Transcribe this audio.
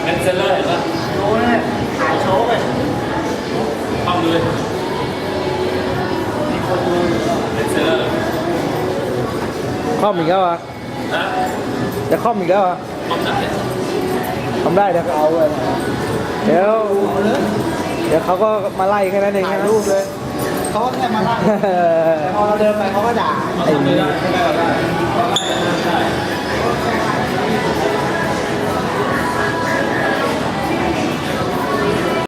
เป็นเซลเลอร์เห็นปะ โชว์เนี่ยถ่ายโชว์ไป เข้าดูเลยเป็นเซลเลอร์ คล่อมอีกแล้วอ่ะ นะ จะคล่อมอีกแล้วอ่ะ ความหนักเนี่ย ทำได้เดี๋ยว เอาเลย เดี๋ยว เอาเลย เดี๋ยวเขาก็มาไล่แค่นั้นเอง ถ่าย นะ รูปเลยเขาก็แค่มาไล่แต่พอเราเดินไปเขาก็ด่า เอาทำไม่ได้ไม่ได้